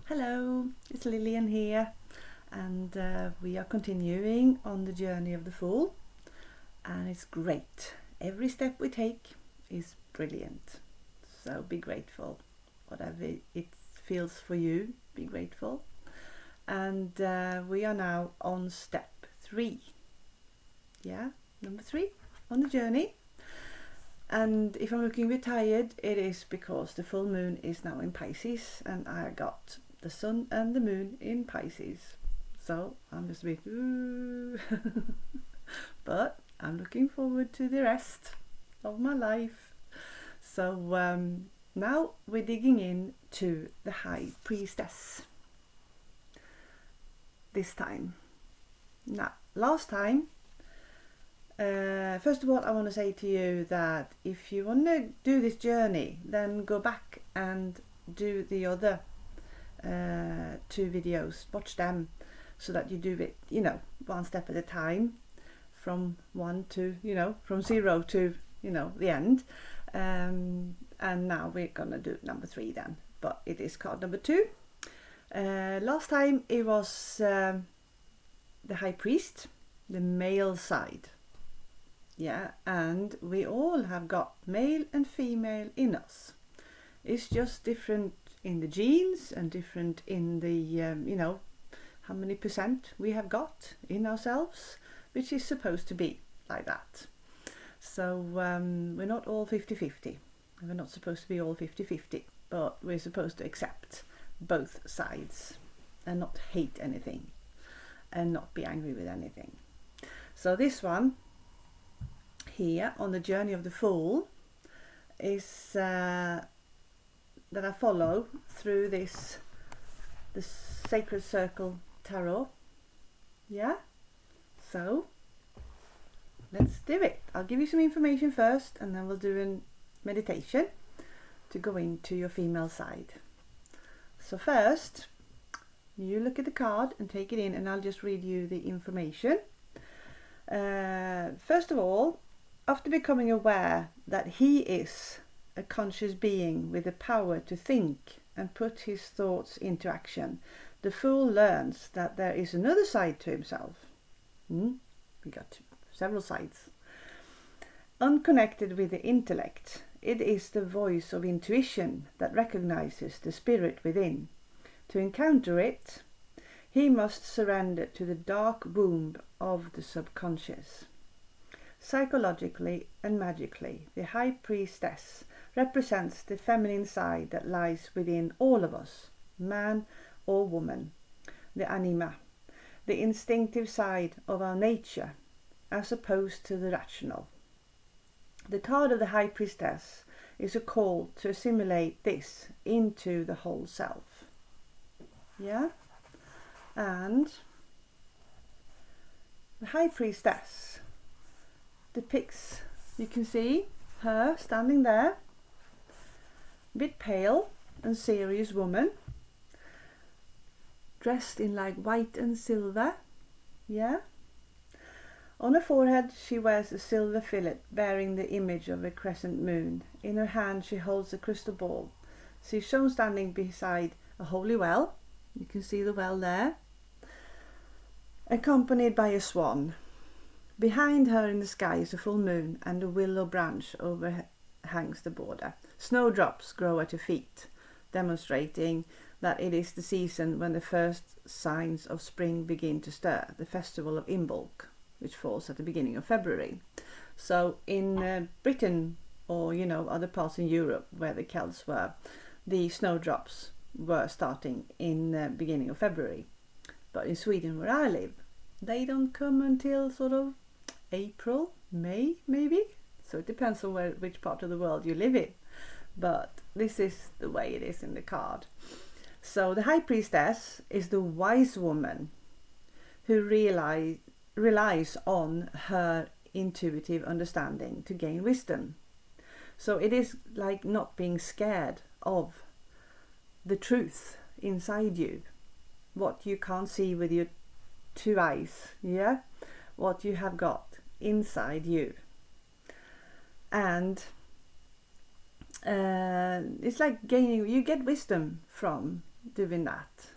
Hello, it's Lillian here, and we are continuing on the journey of the Fool, and it's great. Every step we take is brilliant, so be grateful. Whatever it feels for you, be grateful. And we are now on step 3. Yeah, number 3 on the journey. And if I'm looking a bit tired, it is because the full moon is now in Pisces, and I got the sun and the moon in Pisces, so I'm just a bit but I'm looking forward to the rest of my life. So now we're digging into the High Priestess this time. Now, last time, first of all, I want to say to you that if you want to do this journey, then go back and do the other 2 videos, watch them, so that you do it, one step at a time, from 1 to, from 0 to, the end. And now we're gonna do number 3 then, but it is card number 2. Last time it was the High Priest, the male side. Yeah, and we all have got male and female in us. It's just different in the genes and different in the, how many % we have got in ourselves, which is supposed to be like that. So we're not all 50-50. We're not supposed to be all 50-50, but we're supposed to accept both sides and not hate anything and not be angry with anything. So this one here on the journey of the Fool is that I follow through the Sacred Circle Tarot. Yeah, so let's do it. I'll give you some information first, and then we'll do a meditation to go into your female side. So first, you look at the card and take it in, and I'll just read you the information. First of all, after becoming aware that he is a conscious being with the power to think and put his thoughts into action, the Fool learns that there is another side to himself. We got several sides. Unconnected with the intellect, it is the voice of intuition that recognizes the spirit within. To encounter it, he must surrender to the dark womb of the subconscious. Psychologically and magically, the High Priestess represents the feminine side that lies within all of us, man or woman, the anima, the instinctive side of our nature, as opposed to the rational. The card of the High Priestess is a call to assimilate this into the whole self. Yeah? And the High Priestess depicts, you can see her standing there, a bit pale and serious woman, dressed in like white and silver. Yeah. On her forehead she wears a silver fillet bearing the image of a crescent moon. In her hand she holds a crystal ball. She's shown standing beside a holy well. You can see the well there, accompanied by a swan. Behind her in the sky is a full moon, and a willow branch overhangs the border. Snowdrops grow at her feet, demonstrating that it is the season when the first signs of spring begin to stir, the festival of Imbolc, which falls at the beginning of February. So in Britain, or other parts in Europe where the Celts were, the snowdrops were starting in the beginning of February. But in Sweden, where I live, they don't come until sort of April, May maybe. So it depends on which part of the world you live in. But this is the way it is in the card. So the High Priestess is the wise woman who relies on her intuitive understanding to gain wisdom. So it is like not being scared of the truth inside you, what you can't see with your 2 eyes, yeah, what you have got inside you. And it's like you get wisdom from doing that,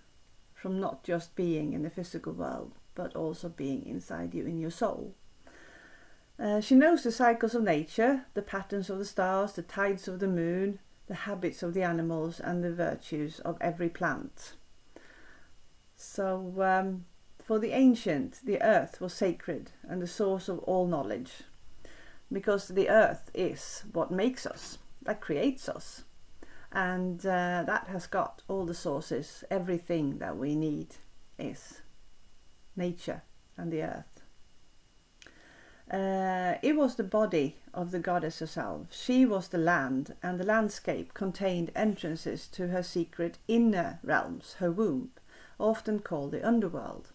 from not just being in the physical world, but also being inside you in your soul. She knows the cycles of nature, the patterns of the stars, the tides of the moon, the habits of the animals, and the virtues of every plant. So for the ancient, the earth was sacred and the source of all knowledge, because the earth is what makes us, that creates us, and that has got all the sources. Everything that we need is nature and the earth. It was the body of the goddess herself. She was the land, and the landscape contained entrances to her secret inner realms, her womb, often called the underworld.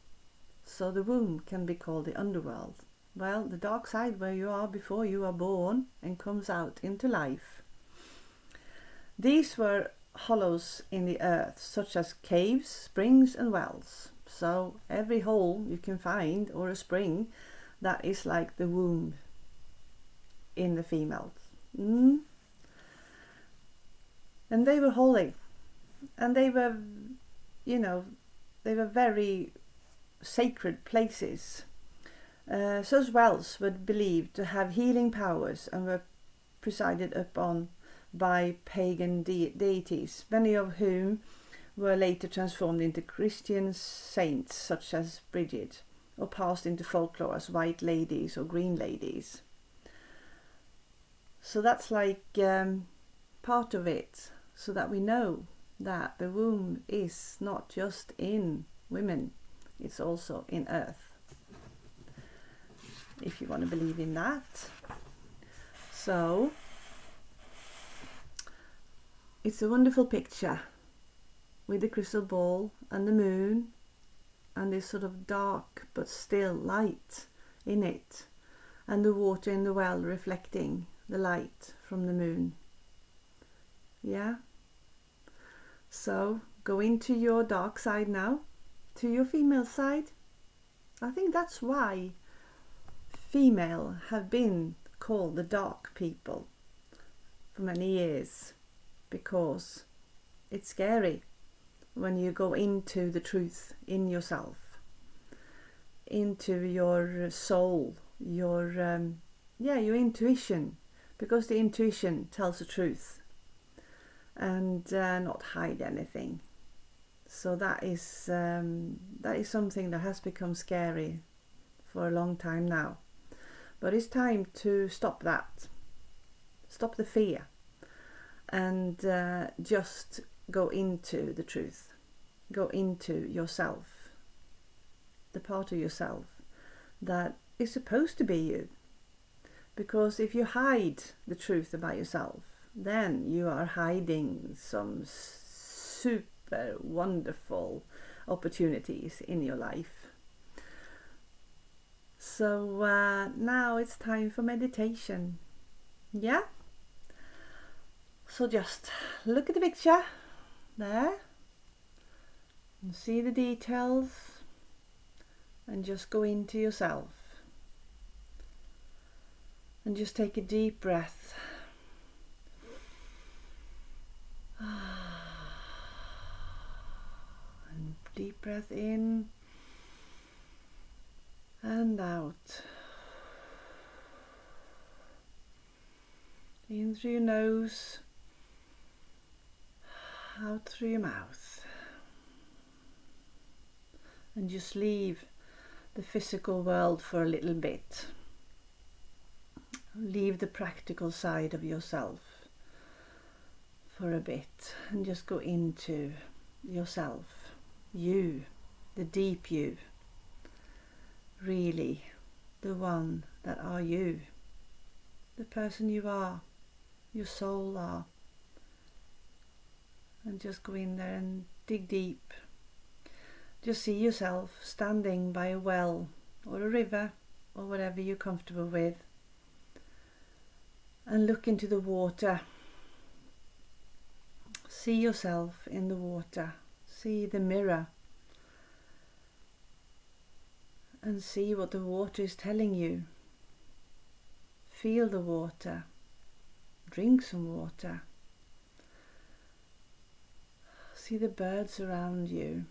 So the womb can be called the underworld. Well, the dark side where you are before you are born and comes out into life. These were hollows in the earth, such as caves, springs and wells. So every hole you can find, or a spring, that is like the womb in the female. And they were holy. And they were, they were very sacred places. Such wells were believed to have healing powers and were presided upon by pagan deities, many of whom were later transformed into Christian saints such as Bridget, or passed into folklore as white ladies or green ladies. So that's like part of it, so that we know that the womb is not just in women, it's also in earth, if you want to believe in that. So it's a wonderful picture with the crystal ball and the moon and this sort of dark but still light in it, and the water in the well reflecting the light from the moon. Yeah? So go into your dark side now, to your female side. I think that's why female have been called the dark people for many years, because it's scary when you go into the truth in yourself, into your soul, your intuition, because the intuition tells the truth and not hide anything. So that is something that has become scary for a long time now. But it's time to stop that, stop the fear, and just go into the truth, go into yourself, the part of yourself that is supposed to be you. Because if you hide the truth about yourself, then you are hiding some super wonderful opportunities in your life. So now it's time for meditation. Yeah? So just look at the picture there and see the details, and just go into yourself and just take a deep breath. And deep breath in and out. In through your nose, out through your mouth. And just leave the physical world for a little bit. Leave the practical side of yourself for a bit and just go into yourself, you, the deep you, really the one that are you, the person you are, your soul are. And just go in there and dig deep. Just see yourself standing by a well or a river or whatever you're comfortable with, and look into the water. See yourself in the water. See the mirror and see what the water is telling you. Feel the water. Drink some water. See the birds around you.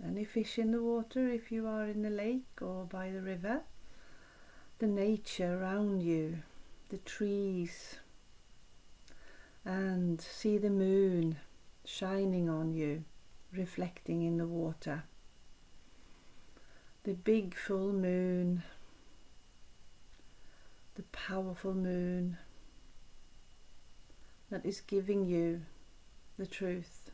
Any fish in the water if you are in the lake or by the river. The nature around you, the trees, and see the moon shining on you, reflecting in the water. The big full moon, the powerful moon that is giving you the truth,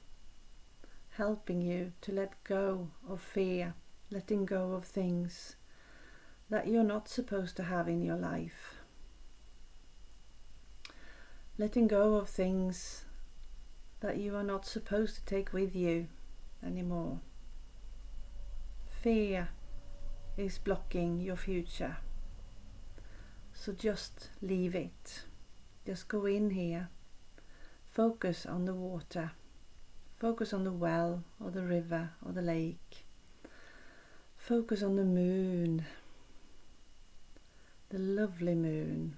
helping you to let go of fear, letting go of things that you're not supposed to have in your life. Letting go of things that you are not supposed to take with you anymore. Fear is blocking your future. So just leave it. Just go in here. Focus on the water. Focus on the well or the river or the lake. Focus on the moon. The lovely moon.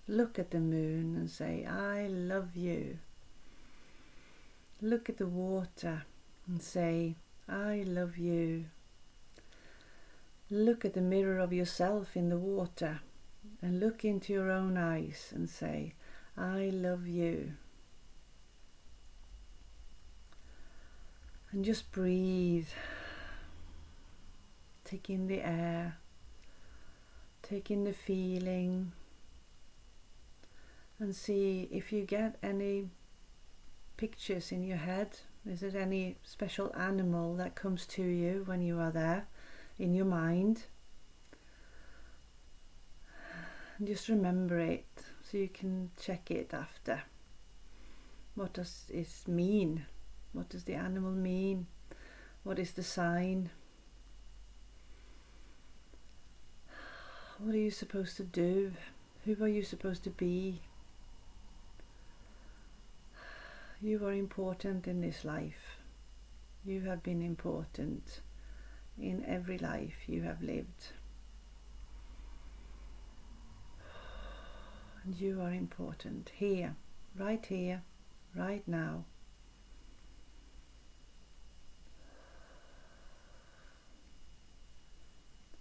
Look at the moon and say, I love you. Look at the water and say, I love you. Look at the mirror of yourself in the water and look into your own eyes and say, I love you. And just breathe. Take in the air. Take in the feeling. And see if you get any pictures in your head. Is it any special animal that comes to you when you are there in your mind? And just remember it so you can check it after. What does it mean? What does the animal mean? What is the sign? What are you supposed to do? Who are you supposed to be? You are important in this life. You have been important in every life you have lived. And you are important here, right now.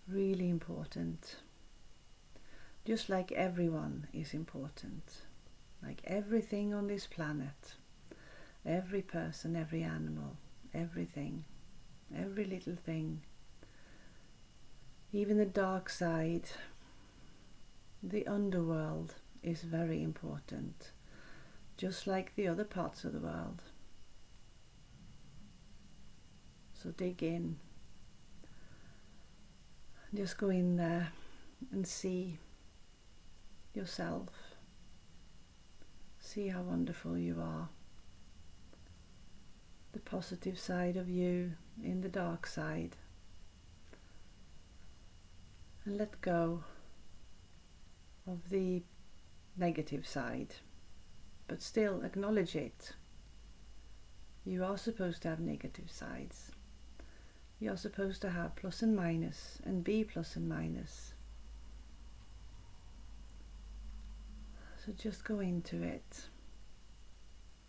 Really important. Just like everyone is important. Like everything on this planet. Every person, every animal, everything, every little thing. Even the dark side, the underworld is very important. Just like the other parts of the world. So dig in. Just go in there and see yourself. See how wonderful you are. The positive side of you in the dark side. And let go of the negative side. But still acknowledge it. You are supposed to have negative sides. You are supposed to have plus and minus and be plus and minus. So just go into it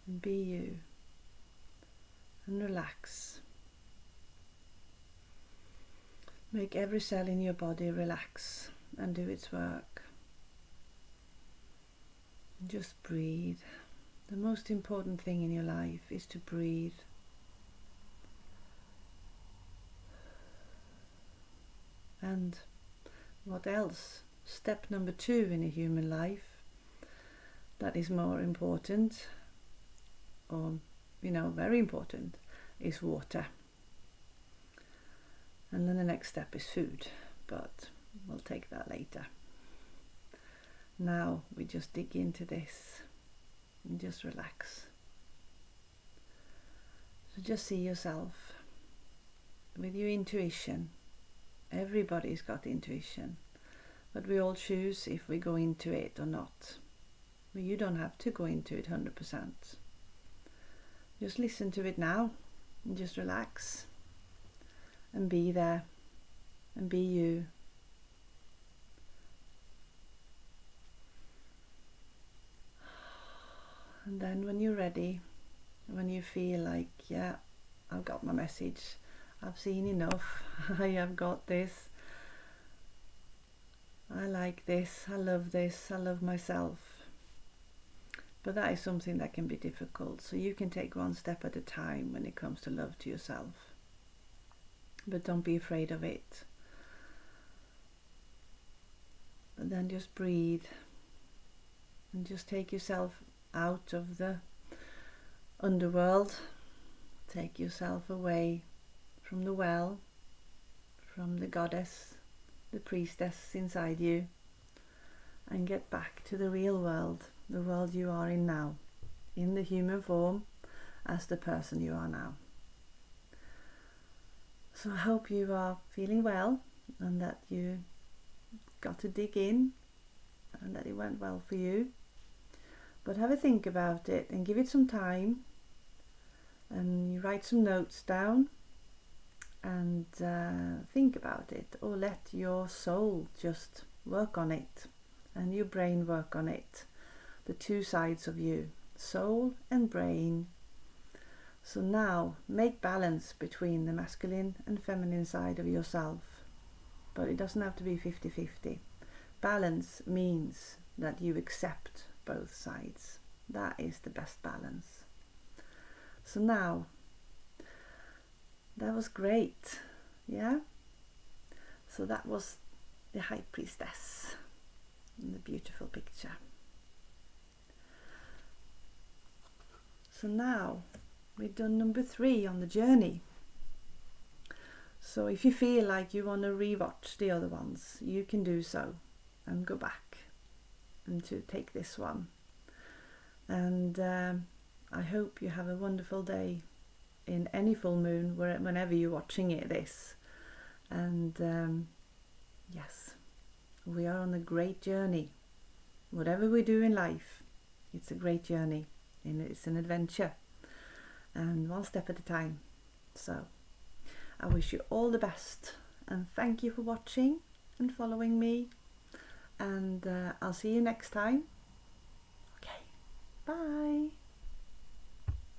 and be you. And relax. Make every cell in your body relax and do its work. Just breathe. The most important thing in your life is to breathe. And what else? Step number 2 in a human life that is more important, or very important, is water. And then the next step is food, but we'll take that later. Now we just dig into this and just relax. So just see yourself with your intuition. Everybody's got intuition, but we all choose if we go into it or not. But you don't have to go into it 100%. Just listen to it now and just relax and be there and be you. And then when you're ready, when you feel like, yeah, I've got my message, I've seen enough, I have got this, I like this, I love myself. But that is something that can be difficult, so you can take one step at a time when it comes to love to yourself. But don't be afraid of it. But then just breathe and just take yourself out of the underworld. Take yourself away from the well, from the goddess, the priestess inside you, and get back to the real world, the world you are in now, in the human form as the person you are now. So I hope you are feeling well and that you got to dig in and that it went well for you. But have a think about it and give it some time, and you write some notes down and think about it, or let your soul just work on it and your brain work on it, the two sides of you, soul and brain. So now make balance between the masculine and feminine side of yourself, but it doesn't have to be 50-50. Balance means that you accept both sides. That is the best balance. So now, that was great, yeah? So that was the High Priestess in the beautiful picture. So now we've done number 3 on the journey. So if you feel like you want to rewatch the other ones, you can do so and go back and to take this one. And I hope you have a wonderful day in any full moon, whenever you're watching this. And yes, we are on a great journey. Whatever we do in life, it's a great journey and it's an adventure, and one step at a time. So I wish you all the best, and thank you for watching and following me, and I'll see you next time. Okay, bye.